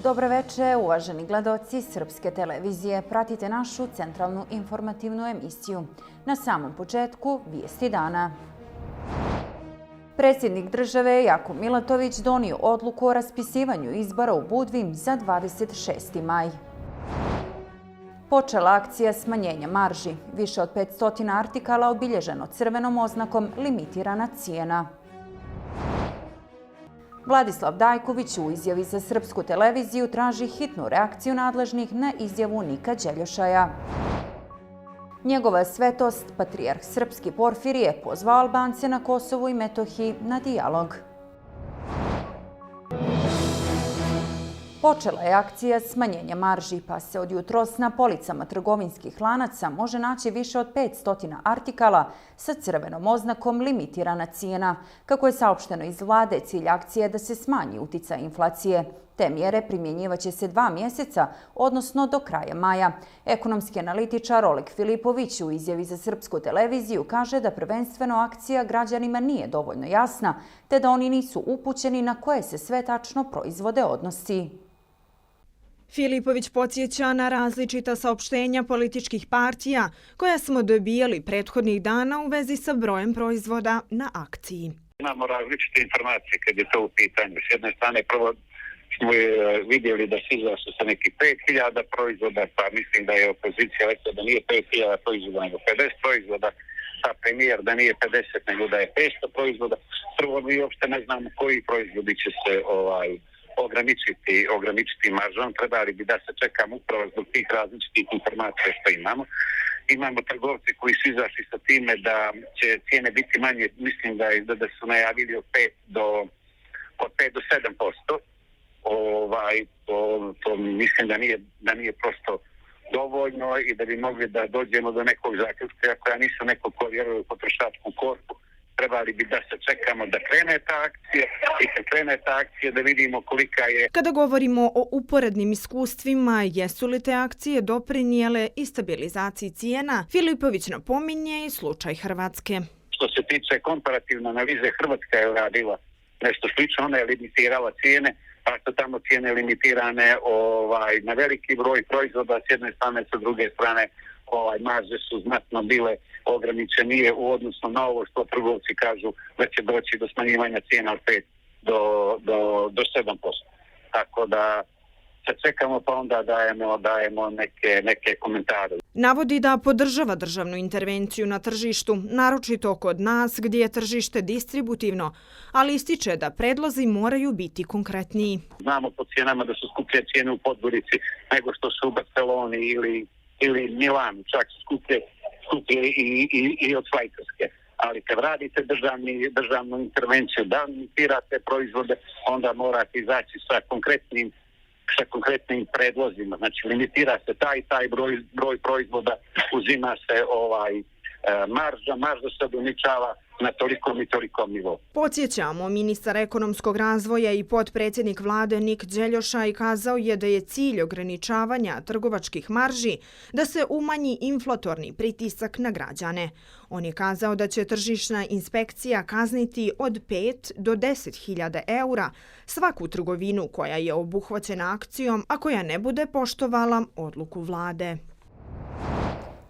Dobro veče, uvaženi gledaoci Srpske televizije. Pratite našu centralnu informativnu emisiju. Na samom početku vijesti dana. Predsjednik države Jakov Milatović donio odluku o raspisivanju izbora u Budvi za 26. maj. Počela akcija smanjenja marži. Više od 500 artikala obilježeno crvenom oznakom limitirana cijena. Vladislav Dajković u izjavi za Srpsku televiziju traži hitnu reakciju nadležnih na izjavu Nika Đeljošaja. Njegova svetost, patrijarh Srpski Porfirije, pozvao Albance na Kosovu i Metohiji na dijalog. Počela je akcija smanjenja marži, pa se od jutros na policama trgovinskih lanaca može naći više od 500 artikala sa crvenom oznakom limitirana cijena. Kako je saopšteno iz vlade, cilj akcije je da se smanji uticaj inflacije. Te mjere primjenjivaće se 2 mjeseca, odnosno do kraja maja. Ekonomski analitičar Oleg Filipović u izjavi za Srpsku televiziju kaže da prvenstveno akcija građanima nije dovoljno jasna, te da oni nisu upućeni na koje se sve tačno proizvode odnosi. Filipović podsjeća na različita saopštenja političkih partija koja smo dobijali prethodnih dana u vezi sa brojem proizvoda na akciji. Imamo različite informacije kad je to u pitanju. S jedne strane prvo smo vidjeli da se izašlo sa nekih 5000 proizvoda, pa mislim da je opozicija rekla da nije 5000 proizvoda nego 50 proizvoda, a premijer da nije 50 nego da je 500 proizvoda. Prvo mi uopšte ne znamo koji proizvodi će se ograničiti maržom. Trebali bi da se čekamo upravo zbog tih različitih informacija što imamo. Imamo trgovci koji su izašli sa time da će cijene biti manje, mislim da su najavili od 5 do 7%. To mislim da nije prosto dovoljno i da bi mogli da dođemo do nekog zaključka. Ako ja nisam neko ko vjeruje u potrošačku korpu, trebali bi da se čekamo da krene ta akcija i kad krene ta akcija da vidimo kolika je. Kada govorimo o uporednim iskustvima, jesu li te akcije doprinijele i stabilizaciji cijena, Filipović napominje i slučaj Hrvatske. Što se tiče komparativne analize, Hrvatska je radila nešto slično, ona je limitirala cijene, pa su tamo cijene limitirane na veliki broj proizvoda s jedne strane, sa druge strane marže su znatno bile ograničenije u odnosu na ovo što trgovci kažu da će doći do smanjivanja cijena od 5 do 7%. Tako da se čekamo pa onda dajemo neke komentare. Navodi da podržava državnu intervenciju na tržištu, naročito kod nas gdje je tržište distributivno, ali ističe da predlozi moraju biti konkretniji. Znamo po cijenama da su skuplje cijene u Podgorici nego što su u Barceloni ili Milanu, čak su skuplje i od Švajcarske. Ali kad radite državnu intervenciju, da limitirate proizvode, onda morate izaći sa konkretnim predlozima. Znači, limitira se taj broj proizvoda, uzima se marža se ograničava na tolikom i tolikom nivou. Podsjećamo, ministar ekonomskog razvoja i potpredsjednik vlade Nik Đeljošaj kazao je da je cilj ograničavanja trgovačkih marži da se umanji inflatorni pritisak na građane. On je kazao da će tržišna inspekcija kazniti od 5 do 10.000 eura svaku trgovinu koja je obuhvaćena akcijom, a koja ne bude poštovala odluku vlade.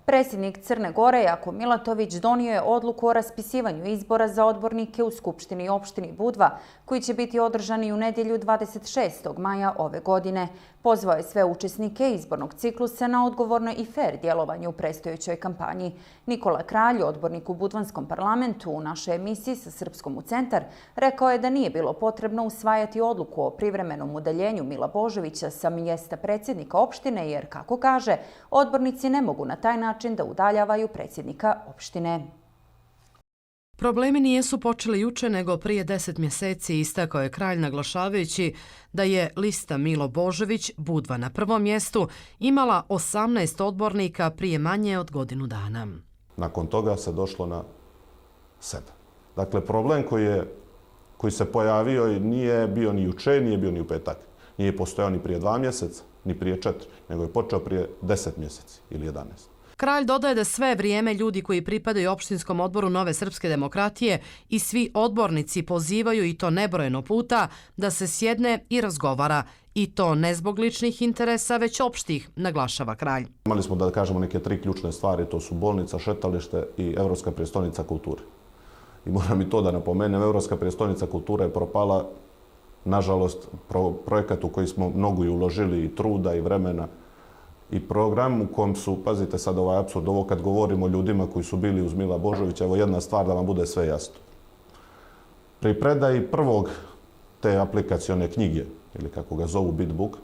Predsjednik Crne Gore Jakov Milatović donio je odluku o raspisivanju izbora za odbornike u Skupštini opštini Budva, koji će biti održani u nedjelju 26. maja ove godine. Pozvao je sve učesnike izbornog ciklusa na odgovorno i fer djelovanje u predstojećoj kampanji. Nikola Kralj, odbornik u Budvanskom parlamentu, u našoj emisiji sa Srpskom u centar, rekao je da nije bilo potrebno usvajati odluku o privremenom udaljenju Mila Božovića sa mjesta predsjednika opštine, jer, kako kaže, odbornici ne mogu na taj način da udaljavaju predsjednika opštine. Problemi nijesu počeli juče nego prije 10 mjeseci, istakao je Kralj naglašavajući da je lista Milo Božović, Budva na prvom mjestu, imala 18 odbornika prije manje od godinu dana. Nakon toga se došlo na 7. Dakle, problem koji se pojavio nije bio ni juče, nije bio ni u petak. Nije postojao ni prije 2 mjeseca, ni prije 4, nego je počeo prije 10 mjeseci ili 11. Kralj dodaje da sve vrijeme ljudi koji pripadaju opštinskom odboru Nove srpske demokratije i svi odbornici pozivaju, i to nebrojeno puta, da se sjedne i razgovara I to ne zbog ličnih interesa, već opštih, naglašava kralj. Imali smo, da kažemo, neke 3 ključne stvari, to su bolnica, šetalište i Evropska prijestolnica kulture. I moram i to da napomenem, Evropska prijestolnica kulture je propala, nažalost, projekat u koji smo mnogo i uložili i truda i vremena i program u kojem su, pazite sad ovaj apsurd, ovo kad govorimo o ljudima koji su bili uz Mila Božovića, evo jedna stvar da vam bude sve jasno. Pri predaji prvog te aplikacione knjige, ili kako ga zovu Bitbook,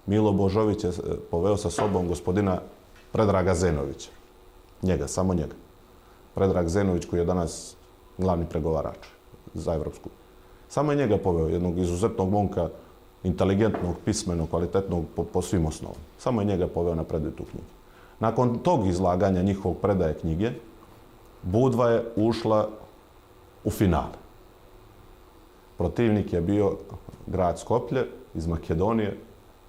Milo Božović je poveo sa sobom gospodina Predraga Zenovića. Njega, samo njega. Predrag Zenović koji je danas glavni pregovarač za Evropsku. Samo je njega poveo, jednog izuzetnog momka, inteligentnog, pismenog, kvalitetnog po svim osnovama. Samo je njega poveo na predaju tu knjigu. Nakon tog izlaganja njihovog predaje knjige, Budva je ušla u finale. Protivnik je bio grad Skoplje iz Makedonije.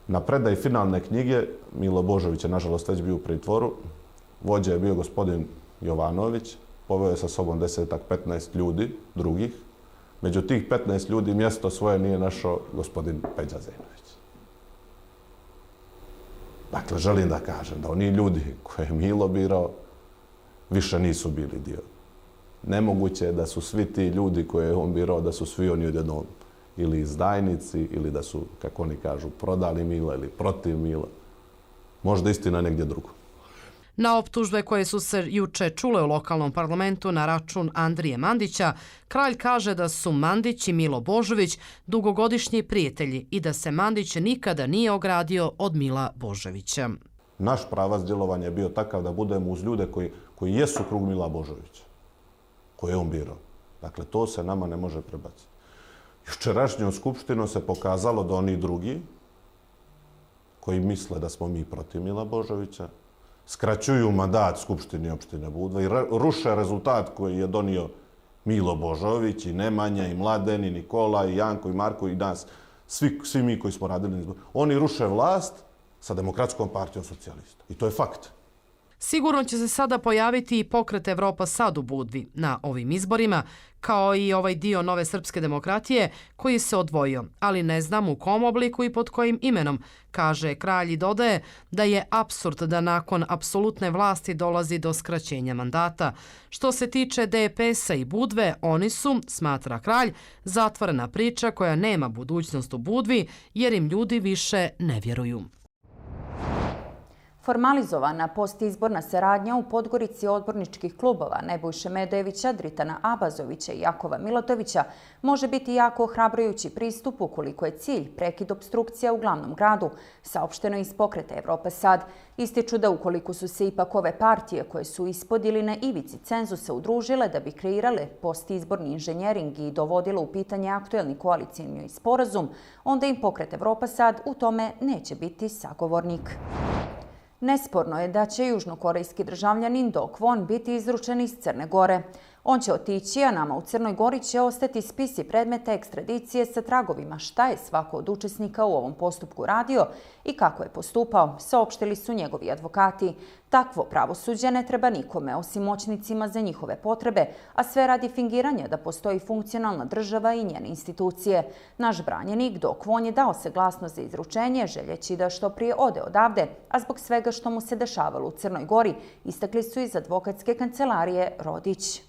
Na predaji finalne knjige Milo Božović je, nažalost, već bio u pritvoru. Vođa je bio gospodin Jovanović. Poveo je sa sobom 10-15 ljudi, drugih. Među tih 15 ljudi mjesto svoje nije našao gospodin Peđa Zenović. Dakle, želim da kažem da oni ljudi koje je Milo birao više nisu bili dio. Nemoguće je da su svi ti ljudi koje je on birao, da su svi oni odjednom ili izdajnici, ili da su, kako oni kažu, prodali Mila ili protiv Mila. Možda istina negdje drugo. Na optužbe koje su se juče čule u lokalnom parlamentu na račun Andrije Mandića, kralj kaže da su Mandić i Milo Božović dugogodišnji prijatelji i da se Mandić nikada nije ogradio od Mila Božovića. Naš pravac djelovanja je bio takav da budemo uz ljude koji jesu krug Mila Božovića, koje je on birao. Dakle, to se nama ne može prebaciti. Jučerašnjom skupštinom se pokazalo da oni drugi, koji misle da smo mi protiv Mila Božovića, skraćuju mandat Skupštini opštine Budva i ruše rezultat koji je donio Milo Božović i Nemanja i Mladen i Nikola i Janko i Marko i nas, svi mi koji smo radili na izboru. Oni ruše vlast sa Demokratskom partijom socijalista. I to je fakt. Sigurno će se sada pojaviti i pokret Evropa sad u Budvi na ovim izborima, kao i ovaj dio Nove srpske demokratije koji se odvojio, ali ne znam u kom obliku i pod kojim imenom, kaže kralj i dodaje da je apsurd da nakon apsolutne vlasti dolazi do skraćenja mandata. Što se tiče DPS-a i Budve, oni su, smatra kralj, zatvorena priča koja nema budućnost u Budvi jer im ljudi više ne vjeruju. Formalizovana postizborna saradnja u Podgorici odborničkih klubova Nebojše Medojevića, Dritana Abazovića i Jakova Milotovića može biti jako ohrabrujući pristup ukoliko je cilj prekid opstrukcija u glavnom gradu, saopšteno iz pokreta Evropa sad. Ističu da ukoliko su se ipak ove partije koje su ispod ili na ivici cenzusa udružile da bi kreirale postizborni inženjering i dovodile u pitanje aktuelni koalicijni sporazum, onda im pokret Evropa sad u tome neće biti sagovornik. Nesporno je da će južnokorejski državljanin Do Kwon biti izručen iz Crne Gore. On će otići, a nama u Crnoj Gori će ostati spisi predmeta ekstradicije sa tragovima šta je svako od učesnika u ovom postupku radio i kako je postupao, saopštili su njegovi advokati. Takvo pravosuđe ne treba nikome osim moćnicima za njihove potrebe, a sve radi fingiranja da postoji funkcionalna država i njene institucije. Naš branjenik Do Kwon je dao saglasnost za izručenje, željeći da što prije ode odavde, a zbog svega što mu se dešavalo u Crnoj Gori, istakli su iz advokatske kancelarije Rodić.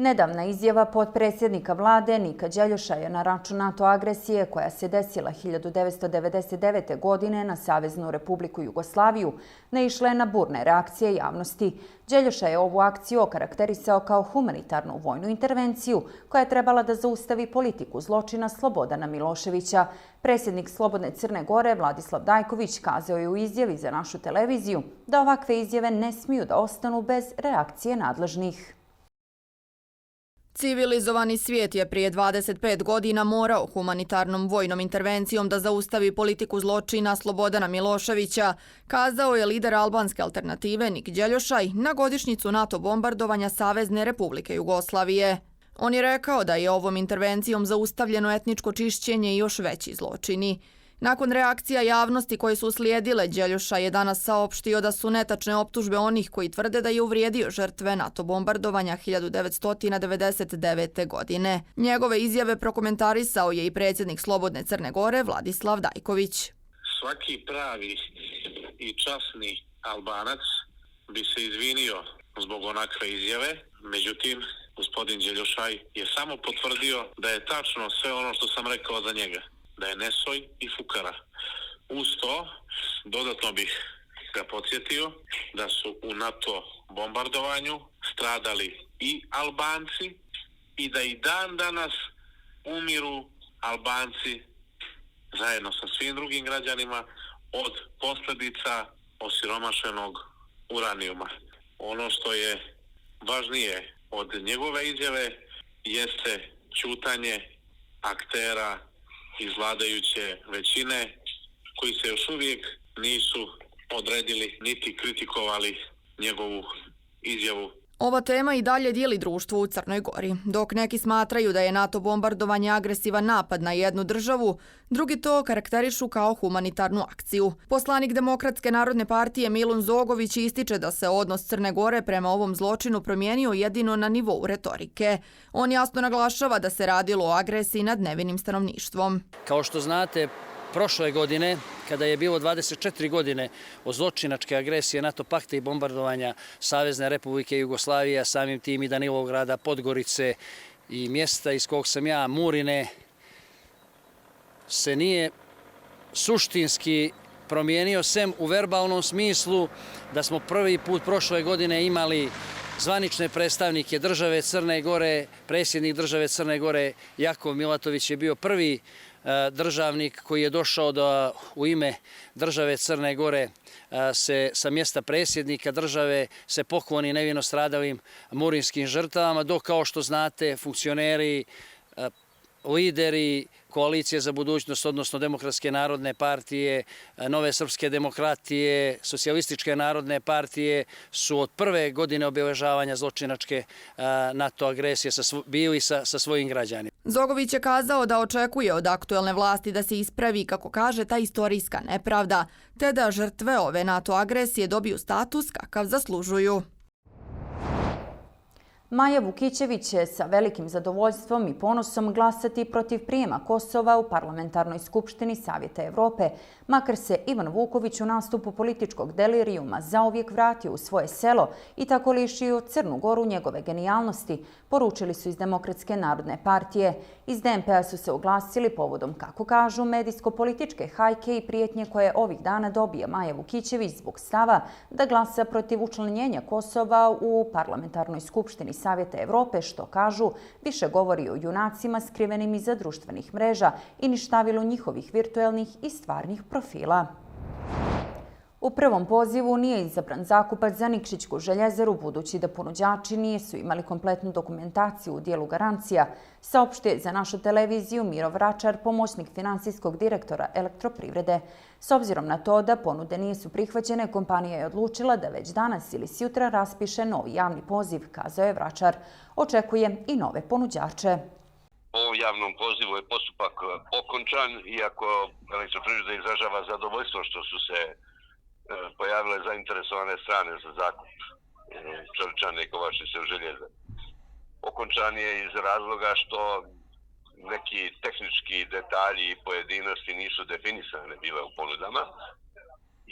Nedavna izjava potpredsjednika vlade Nika Đeljoša je na račun NATO agresije koja se desila 1999. godine na Saveznu Republiku Jugoslaviju naišla je na burne reakcije javnosti. Đeljoša je ovu akciju okarakterisao kao humanitarnu vojnu intervenciju koja je trebala da zaustavi politiku zločina Slobodana Miloševića. Predsjednik Slobodne Crne Gore Vladislav Dajković kazao je u izjavi za našu televiziju da ovakve izjave ne smiju da ostanu bez reakcije nadležnih. Civilizovani svijet je prije 25 godina morao humanitarnom vojnom intervencijom da zaustavi politiku zločina Slobodana Miloševića, kazao je lider albanske alternative Nik Đeljošaj na godišnjicu NATO bombardovanja Savezne Republike Jugoslavije. On je rekao da je ovom intervencijom zaustavljeno etničko čišćenje i još veći zločini. Nakon reakcija javnosti koje su uslijedile, Đeljuša je danas saopštio da su netačne optužbe onih koji tvrde da je uvrijedio žrtve NATO bombardovanja 1999. godine. Njegove izjave prokomentarisao je i predsjednik Slobodne Crne Gore Vladislav Dajković. Svaki pravi i časni Albanac bi se izvinio zbog onakve izjave, međutim, gospodin Đeljušaj je samo potvrdio da je tačno sve ono što sam rekao za njega, da je nesoj i fukara. Uz to, dodatno bih ga podsjetio da su u NATO bombardovanju stradali i Albanci i da i dan danas umiru Albanci zajedno sa svim drugim građanima od posljedica osiromašenog uranijuma. Ono što je važnije od njegove izjave jeste ćutanje aktera iz vladajuće većine koji se još uvijek nisu odredili niti kritikovali njegovu izjavu. Ova tema i dalje dijeli društvo u Crnoj Gori. Dok neki smatraju da je NATO bombardovanje agresivan napad na jednu državu, drugi to karakterišu kao humanitarnu akciju. Poslanik Demokratske narodne partije Milun Zogović ističe da se odnos Crne Gore prema ovom zločinu promijenio jedino na nivou retorike. On jasno naglašava da se radilo o agresiji nad nevinim stanovništvom. Kao što znate, prošle godine, kada je bilo 24 godine od zločinačke agresije NATO pakta i bombardovanja Savezne Republike Jugoslavije, samim tim i Danilovgrada, Podgorice i mjesta iz kog sam ja, Murine, se nije suštinski promijenio, sem u verbalnom smislu, da smo prvi put prošle godine imali zvanične predstavnike države Crne Gore. Predsjednik države Crne Gore Jakov Milatović je bio prvi državnik koji je došao da u ime države Crne Gore se sa mjesta predsjednika države se pokloni nevino stradalim murinskim žrtvama, dok, kao što znate, funkcioneri, lideri Koalicije za budućnost, odnosno Demokratske narodne partije, Nove srpske demokratije, Socijalističke narodne partije su od prve godine obeležavanja zločinačke NATO agresije bili sa svojim građanima. Zogović je kazao da očekuje od aktuelne vlasti da se ispravi, kako kaže, ta istorijska nepravda, te da žrtve ove NATO agresije dobiju status kakav zaslužuju. Maja Vukićević će sa velikim zadovoljstvom i ponosom glasati protiv prijema Kosova u Parlamentarnoj skupštini Savjeta Evrope, makar se Ivan Vuković u nastupu političkog delirijuma zauvijek vratio u svoje selo i tako lišio Crnu Goru njegove genijalnosti, poručili su iz Demokratske narodne partije. Iz DNP-a su se oglasili povodom, kako kažu, medijsko-političke hajke i prijetnje koje ovih dana dobija Maja Vukićević zbog stava da glasa protiv učlanjenja Kosova u Parlamentarnoj skupštini Savjeta Evrope, što, kažu, više govori o junacima skrivenim iza društvenih mreža i ništavilu njihovih virtuelnih i stvarnih profila. U prvom pozivu nije izabran zakupac za Nikšićku željezaru, budući da ponuđači nisu imali kompletnu dokumentaciju u dijelu garancija, saopštio za našu televiziju Miro Vračar, pomoćnik finansijskog direktora Elektroprivrede. S obzirom na to da ponude nisu prihvaćene, kompanija je odlučila da već danas ili sutra raspiše novi javni poziv, kazao je Vračar. Očekuje i nove ponuđače. Po ovom javnom pozivu je postupak okončan, iako Elektroprivreda izražava zadovoljstvo što su se pojavile zainteresovane strane za zakup Čorčane i Kovačnice u željezari. Okončan je iz razloga što neki tehnički detalji i pojedinosti nisu definisane bile u ponudama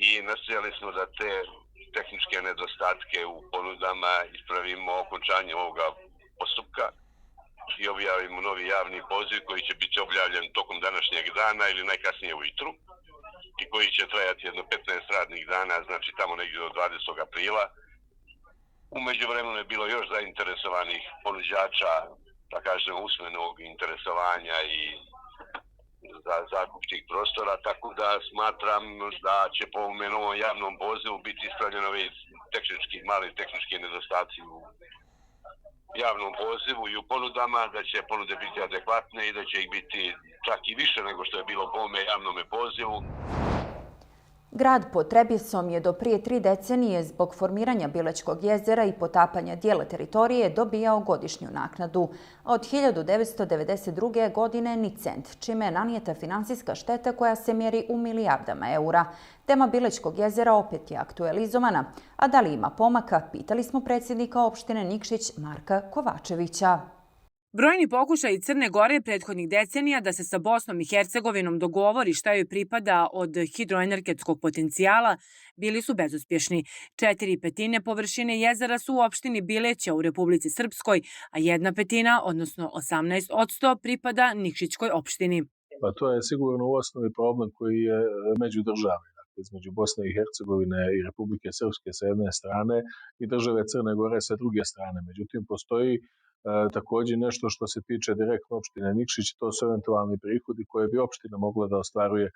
i nastojali smo da te tehničke nedostatke u ponudama ispravimo okončanjem ovoga postupka i objavimo novi javni poziv koji će biti objavljen tokom današnjeg dana ili najkasnije ujutru i koji će trajati jedno 15 radnih dana, znači tamo negdje do 20. aprila. U međuvremenu je bilo još zainteresovanih ponuđača, da kažem, usmenog interesovanja i za zakup tih prostora, tako da smatram da će po ovom novom javnom pozivu biti ispravljeni ovi mali tehnički nedostaci u javnom pozivu i u ponudama, da će ponude biti adekvatne i da će ih biti čak i više nego što je bilo po ovome javnom pozivu. Grad pod Trebjesom je do prije 3 decenije zbog formiranja Bilećkog jezera i potapanja dijela teritorije dobijao godišnju naknadu. Od 1992. godine ni cent, čime je nanijeta finansijska šteta koja se mjeri u milijardama eura. Tema Bilećkog jezera opet je aktualizovana, a da li ima pomaka, pitali smo predsjednika opštine Nikšić Marka Kovačevića. Brojni pokušaji Crne Gore prethodnih decenija da se sa Bosnom i Hercegovinom dogovori šta joj pripada od hidroenergetskog potencijala bili su bezuspješni. 4/5 površine jezera su u opštini Bileća u Republici Srpskoj, a 1/5, odnosno 18%, pripada Nikšićkoj opštini. Pa to je sigurno u osnovi problem koji je međudržavni, dakle između Bosne i Hercegovine i Republike Srpske sa jedne strane i države Crne Gore sa druge strane. Međutim, postoji također nešto što se tiče direktno opštine Nikšić, to su eventualni prihodi koje bi opština mogla da ostvaruje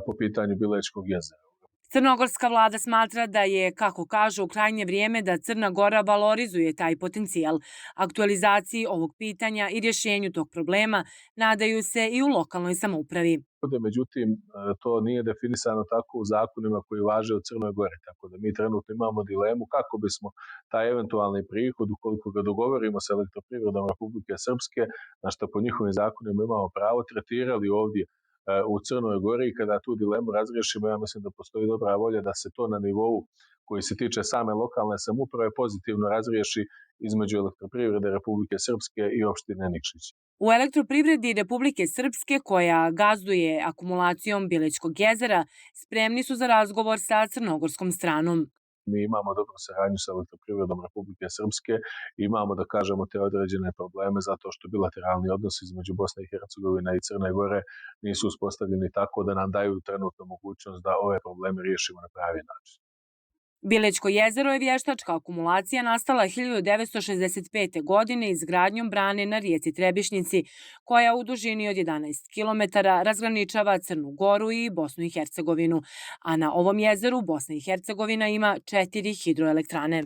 po pitanju Bilećkog jezera. Crnogorska vlada smatra da je, kako kažu, krajnje vrijeme da Crna Gora valorizuje taj potencijal. Aktualizaciji ovog pitanja i rješenju tog problema nadaju se i u lokalnoj samoupravi. Međutim, to nije definisano tako u zakonima koji važe u Crnoj Gori, tako da mi trenutno imamo dilemu kako bismo taj eventualni prihod, ukoliko ga dogovorimo sa Elektroprivredom Republike Srpske, na što po njihovim zakonima imamo pravo, tretirali ovdje u Crnoj Gori i kada tu dilemu razriješimo, ja mislim da postoji dobra volja da se to na nivou koji se tiče same lokalne samouprave pozitivno razriješi između Elektroprivrede Republike Srpske i opštine Nikšić. U Elektroprivredi Republike Srpske, koja gazduje akumulacijom Bilećkog jezera, spremni su za razgovor sa crnogorskom stranom. Mi imamo dobru saradnju sa Elektroprivredom Republike Srpske i imamo, da kažemo, te određene probleme zato što bilateralni odnosi između Bosne i Hercegovine i Crne Gore nisu uspostavljeni tako da nam daju trenutno mogućnost da ove probleme riješimo na pravi način. Bilećko jezero je vještačka akumulacija nastala 1965. godine izgradnjom brane na rijeci Trebišnjici, koja u dužini od 11 km razgraničava Crnu Goru i Bosnu i Hercegovinu, a na ovom jezeru Bosna i Hercegovina ima 4 hidroelektrane.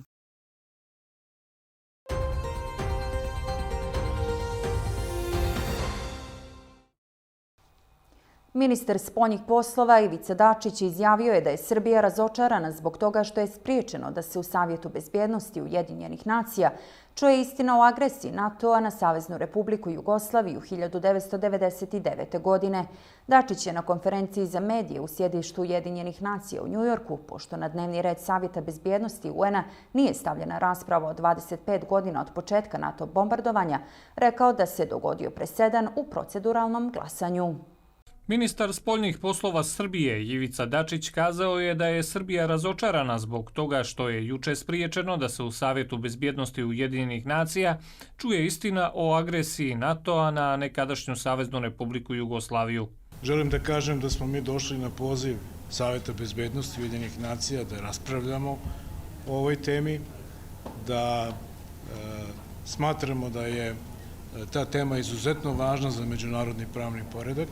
Ministar spoljnih poslova Ivica Dačić izjavio je da je Srbija razočarana zbog toga što je spriječeno da se u Savjetu bezbjednosti Ujedinjenih nacija čuje istina o agresiji NATO-a na Saveznu Republiku Jugoslaviju 1999. godine. Dačić je na konferenciji za medije u sjedištu Ujedinjenih nacija u Njujorku, pošto na dnevni red Savjeta bezbjednosti UN-a nije stavljena rasprava od 25 godina od početka NATO bombardovanja, rekao da se dogodio presedan u proceduralnom glasanju. Ministar spoljnih poslova Srbije Ivica Dačić kazao je da je Srbija razočarana zbog toga što je juče spriječeno da se u Savjetu bezbjednosti Ujedinjenih nacija čuje istina o agresiji NATO-a na nekadašnju Saveznu Republiku Jugoslaviju. Želim da kažem da smo mi došli na poziv Savjeta bezbjednosti Ujedinjenih nacija da raspravljamo o ovoj temi, da smatramo da je ta tema izuzetno važna za međunarodni pravni poredak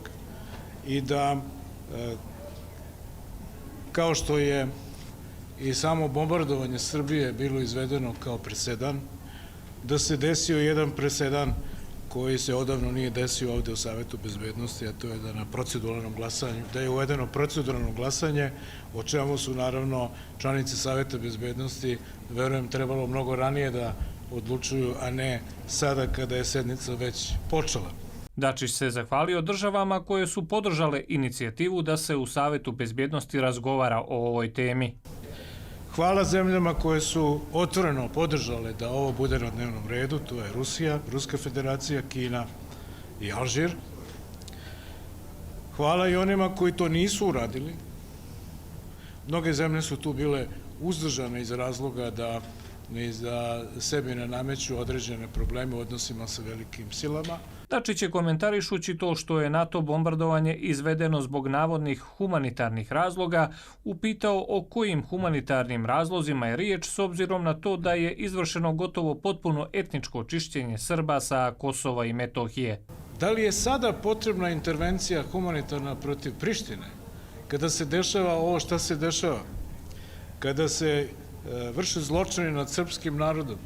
i da, kao što je i samo bombardovanje Srbije bilo izvedeno kao presedan, da se desio jedan presedan koji se odavno nije desio ovdje u Savjetu bezbjednosti, a to je da na proceduralnom glasanju, da je uvedeno proceduralno glasanje, o čemu su naravno članice Savjeta bezbjednosti, verujem, trebalo mnogo ranije da odlučuju, a ne sada kada je sednica već počela. Dačić se zahvalio državama koje su podržale inicijativu da se u Savjetu bezbjednosti razgovara o ovoj temi. Hvala zemljama koje su otvoreno podržale da ovo bude na dnevnom redu, to je Rusija, Ruska federacija, Kina i Alžir. Hvala i onima koji to nisu uradili. Mnoge zemlje su tu bile uzdržane iz razloga da sebi ne nameću određene probleme u odnosima sa velikim silama. Dačić je komentarišući to što je NATO bombardovanje izvedeno zbog navodnih humanitarnih razloga, upitao o kojim humanitarnim razlozima je riječ s obzirom na to da je izvršeno gotovo potpuno etničko čišćenje Srba sa Kosova i Metohije. Da li je sada potrebna intervencija humanitarna protiv Prištine kada se dešava ovo šta se dešava? Kada se vrše zločini nad srpskim narodom,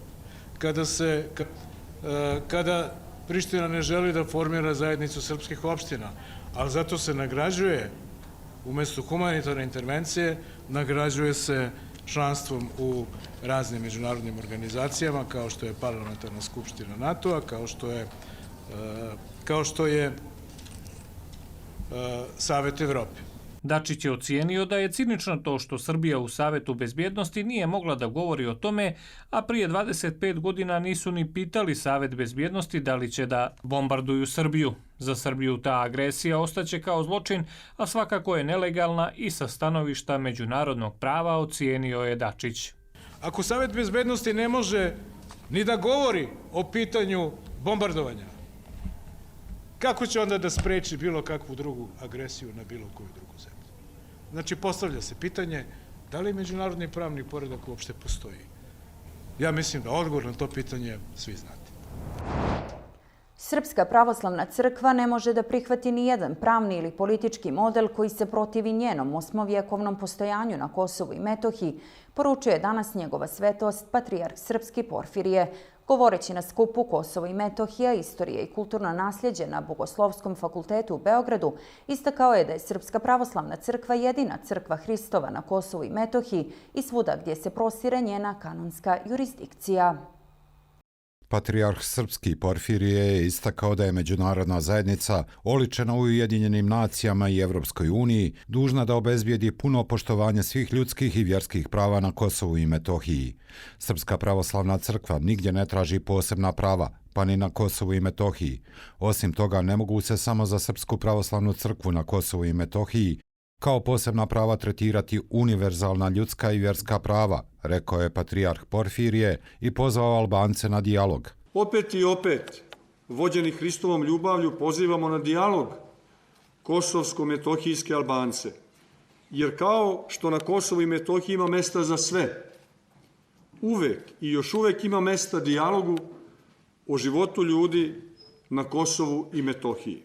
kada Priština ne želi da formira zajednicu srpskih opština, ali zato se nagrađuje Umesto humanitarne intervencije nagrađuje se članstvom u raznim međunarodnim organizacijama, kao što je Parlamentarna skupština NATO-a, kao što je Savet Evrope. Dačić je ocijenio da je cinično to što Srbija u Savetu bezbjednosti nije mogla da govori o tome, a prije 25 godina nisu ni pitali Savet bezbjednosti da li će da bombarduju Srbiju. Za Srbiju ta agresija ostaće kao zločin, a svakako je nelegalna i sa stanovišta međunarodnog prava, ocijenio je Dačić. Ako Savet bezbednosti ne može ni da govori o pitanju bombardovanja, kako će onda da spreči bilo kakvu drugu agresiju na bilo koju drugu zemlju? Znači, postavlja se pitanje da li međunarodni pravni poredak uopšte postoji. Ja mislim da odgovor na to pitanje svi znate. Srpska pravoslavna crkva ne može da prihvati ni jedan pravni ili politički model koji se protivi njenom osmovjekovnom postojanju na Kosovu i Metohiji, poručuje danas njegova svetost, patrijarh srpski Porfirije. Govoreći na skupu Kosovo i Metohija, istorije i kulturno nasljeđe na Bogoslovskom fakultetu u Beogradu, istakao je da je Srpska pravoslavna crkva jedina crkva Hristova na Kosovu i Metohiji i svuda gdje se prostire njena kanonska jurisdikcija. Patrijarh srpski Porfirije je istakao da je međunarodna zajednica, oličena u Ujedinjenim nacijama i Evropskoj uniji, dužna da obezbijedi puno poštovanje svih ljudskih i vjerskih prava na Kosovu i Metohiji. Srpska pravoslavna crkva nigdje ne traži posebna prava, pa ni na Kosovu i Metohiji. Osim toga, ne mogu se samo za Srpsku pravoslavnu crkvu na Kosovu i Metohiji kao posebna prava tretirati univerzalna ljudska i vjerska prava, rekao je patrijarh Porfirije i pozvao Albance na dijalog. Opet i opet, vođeni Hristovom ljubavlju, pozivamo na dijalog kosovsko-metohijske Albance. Jer kao što na Kosovu i Metohiji ima mesta za sve, uvek i još uvek ima mesta dijalogu o životu ljudi na Kosovu i Metohiji.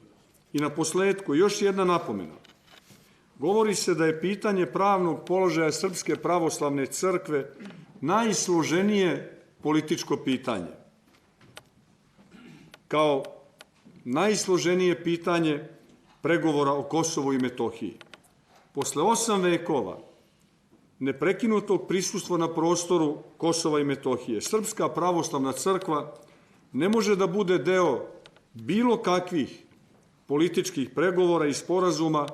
I na posledku još jedna napomena. Govori se da je pitanje pravnog položaja Srpske pravoslavne crkve najsloženije političko pitanje. Kao najsloženije pitanje pregovora o Kosovu i Metohiji. Posle 8 vekova neprekinutog prisustva na prostoru Kosova i Metohije, Srpska pravoslavna crkva ne može da bude deo bilo kakvih političkih pregovora i sporazuma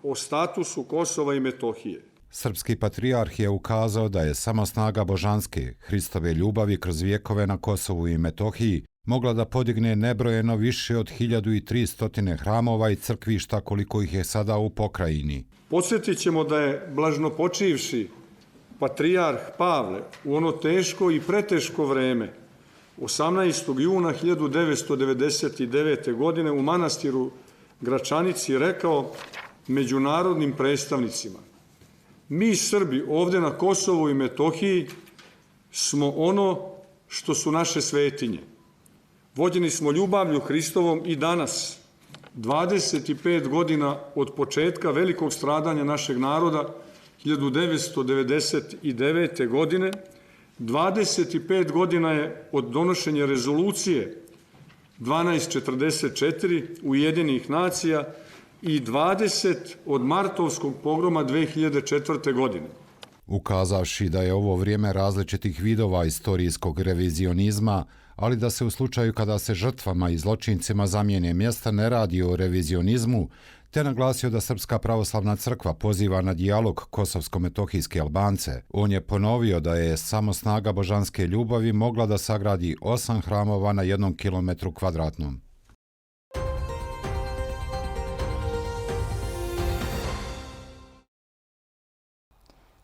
o statusu Kosova i Metohije. Srpski patrijarh je ukazao da je samo snaga božanske, Hristove ljubavi kroz vjekove na Kosovu i Metohiji mogla da podigne nebrojeno više od 1300 hramova i crkvišta koliko ih je sada u pokrajini. Podsjetit ćemo da je blažnopočivši patrijarh Pavle u ono teško i preteško vreme 18. juna 1999. godine u manastiru Gračanici rekao međunarodnim predstavnicima: mi Srbi ovdje na Kosovu i Metohiji smo ono što su naše svetinje. Vođeni smo ljubavlju Hristovom i danas, 25 godina od početka velikog stradanja našeg naroda, 1999. godine, 25 godina je od donošenja rezolucije 1244 Ujedinjenih nacija i 20 od martovskog pogroma 2004. godine. Ukazavši da je ovo vrijeme različitih vidova istorijskog revizionizma, ali da se u slučaju kada se žrtvama i zločincima zamijene mjesta ne radi o revizionizmu, te naglasio da Srpska pravoslavna crkva poziva na dijalog kosovsko-metohijske Albance. On je ponovio da je samo snaga božanske ljubavi mogla da sagradi 8 hramova na 1 kilometru kvadratnom.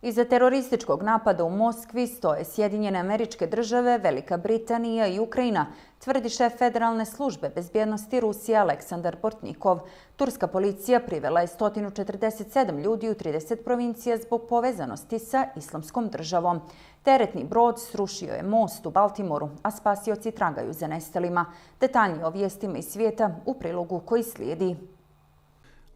Iza terorističkog napada u Moskvi stoje Sjedinjene Američke Države, Velika Britanija i Ukrajina, tvrdi šef Federalne službe bezbjednosti Rusije Aleksandar Portnikov. Turska policija privela je 147 ljudi u 30 provincija zbog povezanosti sa Islamskom državom. Teretni brod srušio je most u Baltimoru, a spasioci tragaju za nestalima. Detaljnije o vijestima iz svijeta u prilogu koji slijedi.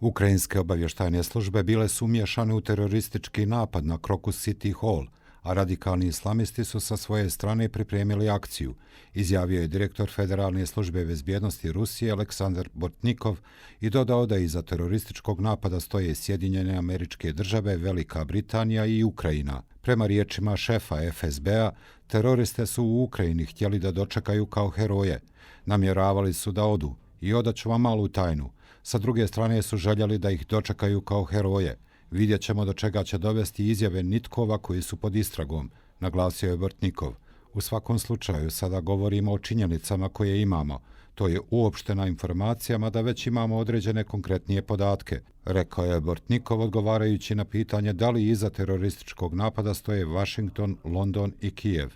Ukrajinske obavještajne službe bile su umješane u teroristički napad na Crocus City Hall, a radikalni islamisti su sa svoje strane pripremili akciju, izjavio je direktor Federalne službe bezbjednosti Rusije Aleksandar Bortnikov i dodao da iza terorističkog napada stoje Sjedinjene Američke Države, Velika Britanija i Ukrajina. Prema riječima šefa FSB-a, teroriste su u Ukrajini htjeli da dočekaju kao heroje. Namjeravali su da odu i odaću vam malu tajnu. Sa druge strane su željeli da ih dočekaju kao heroje. Vidjet ćemo do čega će dovesti izjave nitkova koji su pod istragom, naglasio je Bortnikov. U svakom slučaju sada govorimo o činjenicama koje imamo. To je uopštena informacijama da već imamo određene konkretnije podatke, rekao je Bortnikov odgovarajući na pitanje da li iza terorističkog napada stoje Washington, London i Kijev.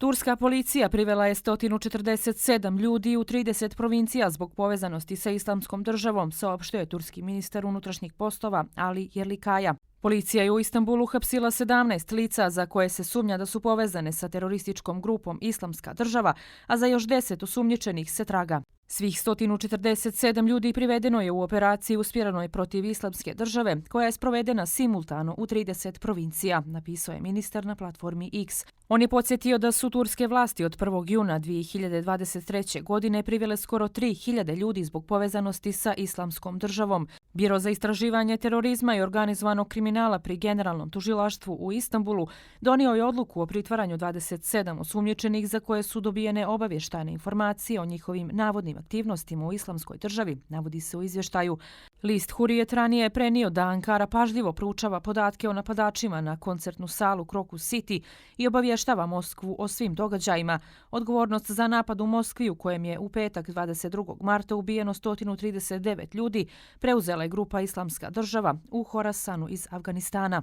Turska policija privela je 147 ljudi u 30 provincija zbog povezanosti sa Islamskom državom, saopštio je turski ministar unutrašnjih poslova Ali Yerlikaya. Policija je u Istanbulu uhapsila 17 lica za koje se sumnja da su povezane sa terorističkom grupom Islamska država, a za još 10 osumnjičenih se traga. Svih 147 ljudi privedeno je u operaciji usmjerenoj protiv Islamske države, koja je sprovedena simultano u 30 provincija, napisao je ministar na platformi X. On je podsjetio da su turske vlasti od 1. juna 2023. godine privele skoro 3000 ljudi zbog povezanosti sa Islamskom državom. Biro za istraživanje terorizma i organizovanog kriminala pri Generalnom tužilaštvu u Istanbulu donio je odluku o pritvaranju 27 osumnjičenih za koje su dobijene obavještajne informacije o njihovim navodnim aktivnostima u Islamskoj državi, navodi se u izvještaju. List Hurriyet ranije je prenio da Ankara pažljivo proučava podatke o napadačima na koncertnu salu Crocus City i obavještava Moskvu o svim događajima. Odgovornost za napad u Moskvi, u kojem je u petak 22. marta ubijeno 139 ljudi, preuzela je grupa Islamska država u Horasanu iz Afganistana.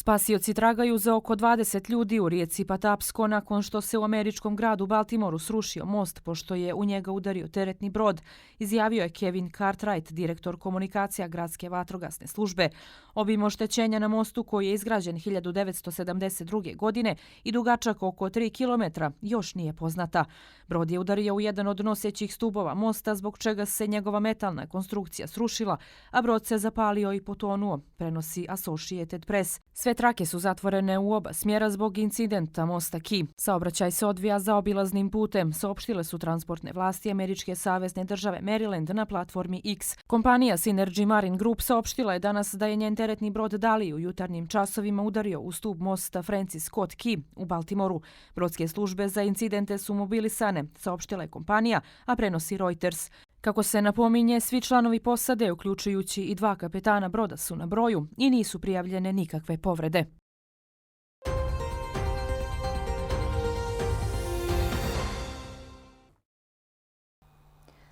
Spasioci tragaju za oko 20 ljudi u rijeci Patapsko nakon što se u američkom gradu Baltimoru srušio most pošto je u njega udario teretni brod, izjavio je Kevin Cartwright, direktor komunikacija gradske vatrogasne službe. Obim oštećenja na mostu koji je izgrađen 1972. godine i dugačak oko 3 km još nije poznata. Brod je udario u jedan od nosećih stubova mosta zbog čega se njegova metalna konstrukcija srušila, a brod se zapalio i potonuo, prenosi Associated Press. Sve trake su zatvorene u oba smjera zbog incidenta mosta Key. Saobraćaj se odvija zaobilaznim putem, saopštile su transportne vlasti američke savezne države Maryland na platformi X. Kompanija Synergy Marine Group saopštila je danas da je njen teretni brod Dali u jutarnjim časovima udario u stub mosta Francis Scott Key u Baltimoru. Brodske službe za incidente su mobilisane, saopštila je kompanija, a prenosi Reuters. Kako se napominje, svi članovi posade, uključujući i 2 kapetana broda, su na broju i nisu prijavljene nikakve povrede.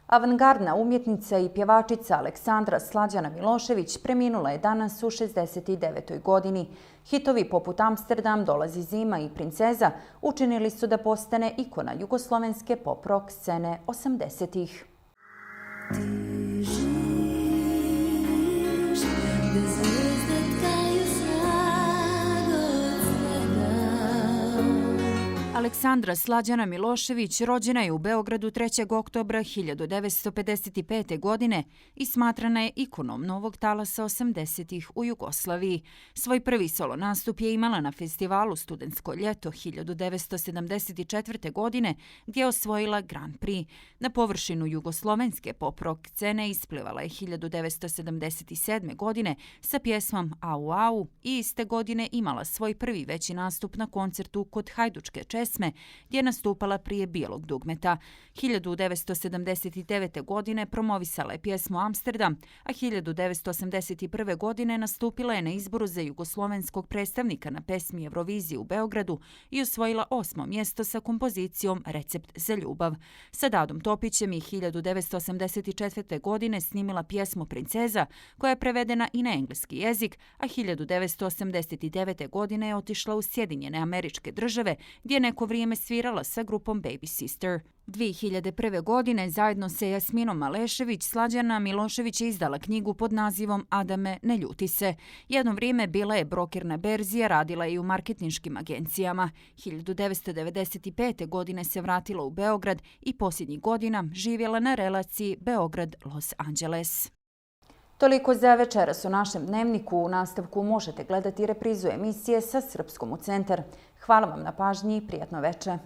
Avangardna umjetnica i pjevačica Aleksandra Slađana Milošević preminula je danas u 69. godini. Hitovi poput Amsterdam, Dolazi zima i Princeza učinili su da postane ikona jugoslovenske pop-rock scene 80-ih. Aleksandra Slađana Milošević rođena je u Beogradu 3. oktobra 1955. godine i smatrana je ikonom novog talasa 80-ih u Jugoslaviji. Svoj prvi solo nastup je imala na festivalu Studentsko ljeto 1974. godine gdje je osvojila Grand Prix. Na površinu jugoslovenske pop-rock scene isplivala je 1977. godine sa pjesmom Au Au i iste godine imala svoj prvi veći nastup na koncertu kod Hajdučke česme gdje je nastupala prije Bijelog dugmeta. 1979. godine promovisala je pjesmu Amsterdam, a 1981. godine nastupila je na izboru za jugoslovenskog predstavnika na pesmi Eurovizije u Beogradu i osvojila 8. mjesto sa kompozicijom Recept za ljubav. Sa Dadom Topićem je 1984. godine snimila pjesmu Princeza, koja je prevedena i na engleski jezik, a 1989. godine je otišla u Sjedinjene Američke Države, gdje je neko vrijeme svirala sa grupom Baby Sister. 2001. godine zajedno sa Jasminom Malešević Slađana Milošević je izdala knjigu pod nazivom Adame, ne ljuti se. Jedno vrijeme bila je broker na berzi, a radila je i u marketinškim agencijama. 1995. godine se vratila u Beograd i posljednjih godina živjela na relaciji Beograd-Los Angeles. Toliko za večeras u našem dnevniku. U nastavku možete gledati reprizu emisije Sa srpskom u centar. Hvala vam na pažnji i prijatno veče.